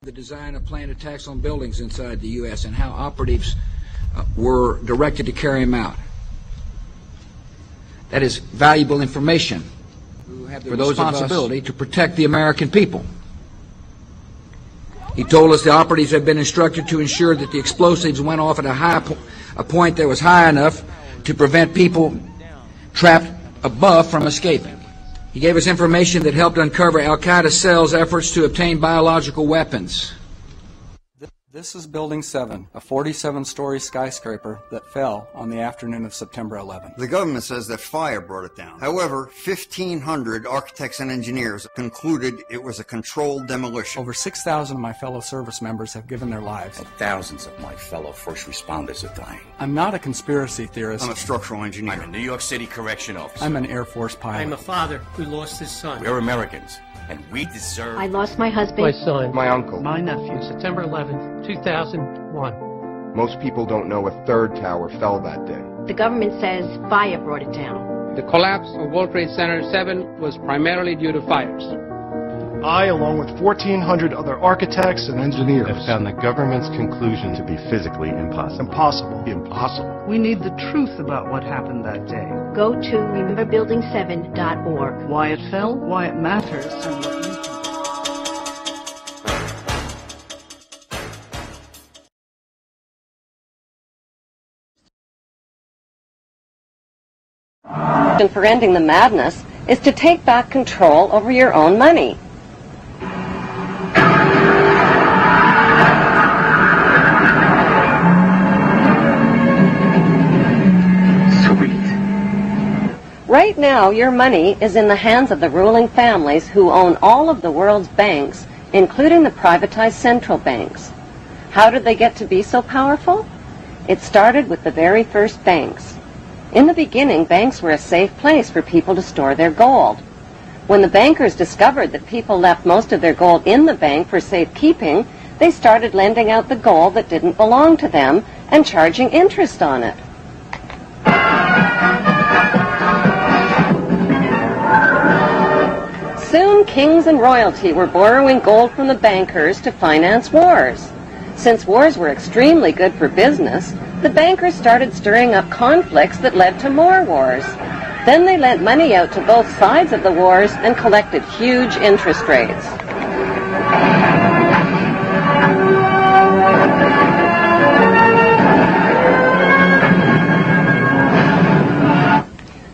The design of planned attacks on buildings inside the U.S. and how operatives were directed to carry them out. That is valuable information for those responsibility to protect the American people. He told us the operatives had been instructed to ensure that the explosives went off at a point that was high enough to prevent people trapped above from escaping. He gave us information that helped uncover al-Qaeda cells' efforts to obtain biological weapons. This is Building 7, a 47-story skyscraper that fell on the afternoon of September 11th. The government says that fire brought it down. However, 1,500 architects and engineers concluded it was a controlled demolition. Over 6,000 of my fellow service members have given their lives. And thousands of my fellow first responders are dying. I'm not a conspiracy theorist. I'm a structural engineer. I'm a New York City correction officer. I'm an Air Force pilot. I'm a father who lost his son. We're Americans, and we deserve... I lost my husband. My son. My uncle. My nephew. September 11th, 2001. Most people don't know a third tower fell that day. The government says fire brought it down. The collapse of World Trade Center 7 was primarily due to fires. I, along with 1,400 other architects and engineers, have found the government's conclusion to be physically impossible. Impossible. We need the truth about what happened that day. Go to rememberbuilding7.org. Why it fell, why it matters, and what you can do. For ending the madness is to take back control over your own money. Right now, your money is in the hands of the ruling families who own all of the world's banks, including the privatized central banks. How did they get to be so powerful? It started with the very first banks. In the beginning, banks were a safe place for people to store their gold. When the bankers discovered that people left most of their gold in the bank for safekeeping, they started lending out the gold that didn't belong to them and charging interest on it. Soon, kings and royalty were borrowing gold from the bankers to finance wars. Since wars were extremely good for business, the bankers started stirring up conflicts that led to more wars. Then they lent money out to both sides of the wars and collected huge interest rates.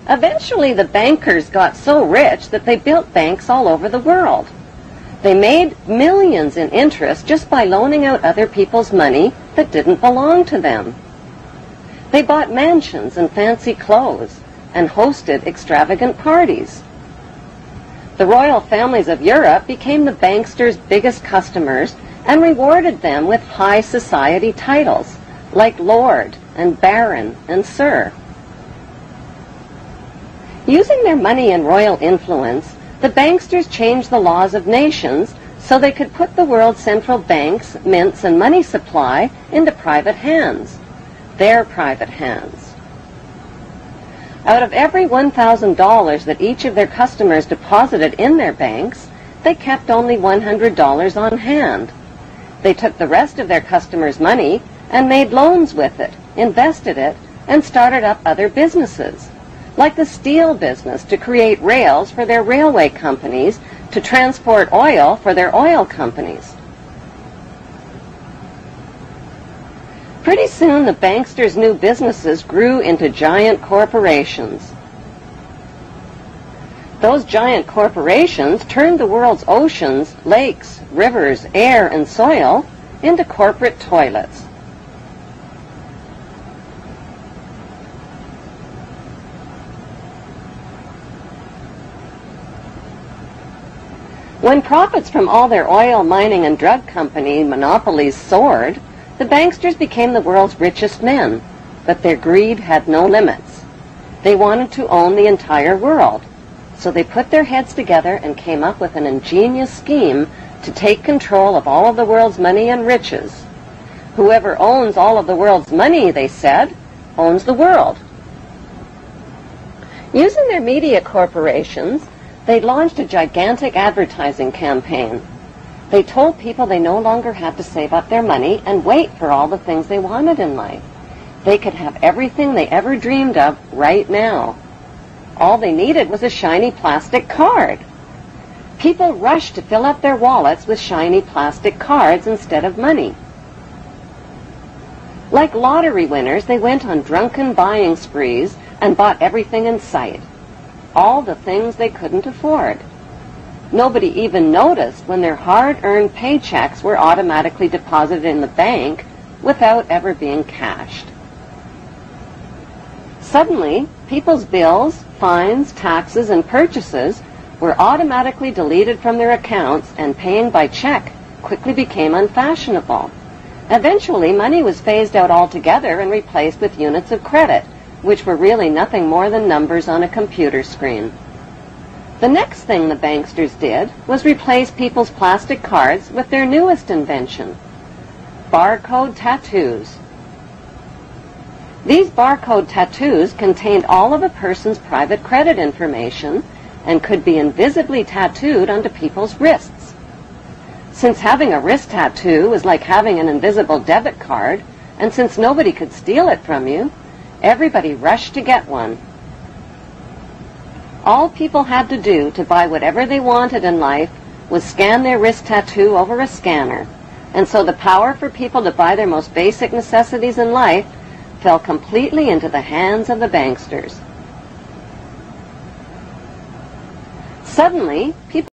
Eventually, the bankers got so rich that they built banks all over the world. They made millions in interest just by loaning out other people's money that didn't belong to them. They bought mansions and fancy clothes and hosted extravagant parties. The royal families of Europe became the banksters' biggest customers and rewarded them with high society titles like Lord and Baron and Sir. Using their money and royal influence, the banksters changed the laws of nations so they could put the world's central banks, mints, and money supply into private hands, their private hands. Out of every $1,000 that each of their customers deposited in their banks, they kept only $100 on hand. They took the rest of their customers' money and made loans with it, invested it, and started up other businesses, like the steel business to create rails for their railway companies, to transport oil for their oil companies. Pretty soon, the banksters' new businesses grew into giant corporations. Those giant corporations turned the world's oceans, lakes, rivers, air, and soil into corporate toilets. When profits from all their oil, mining, and drug company monopolies soared, the banksters became the world's richest men, but their greed had no limits. They wanted to own the entire world, so they put their heads together and came up with an ingenious scheme to take control of all of the world's money and riches. Whoever owns all of the world's money, they said, owns the world. Using their media corporations, they launched a gigantic advertising campaign. They told people they no longer had to save up their money and wait for all the things they wanted in life. They could have everything they ever dreamed of right now. All they needed was a shiny plastic card. People rushed to fill up their wallets with shiny plastic cards instead of money. Like lottery winners, they went on drunken buying sprees and bought everything in sight. All the things they couldn't afford. Nobody even noticed when their hard-earned paychecks were automatically deposited in the bank without ever being cashed. Suddenly, people's bills, fines, taxes, and purchases were automatically deleted from their accounts, and paying by check quickly became unfashionable. Eventually, money was phased out altogether and replaced with units of credit, which were really nothing more than numbers on a computer screen. The next thing the banksters did was replace people's plastic cards with their newest invention, barcode tattoos. These barcode tattoos contained all of a person's private credit information and could be invisibly tattooed onto people's wrists. Since having a wrist tattoo was like having an invisible debit card, and since nobody could steal it from you, everybody rushed to get one. All people had to do to buy whatever they wanted in life was scan their wrist tattoo over a scanner, and so the power for people to buy their most basic necessities in life fell completely into the hands of the banksters. Suddenly, people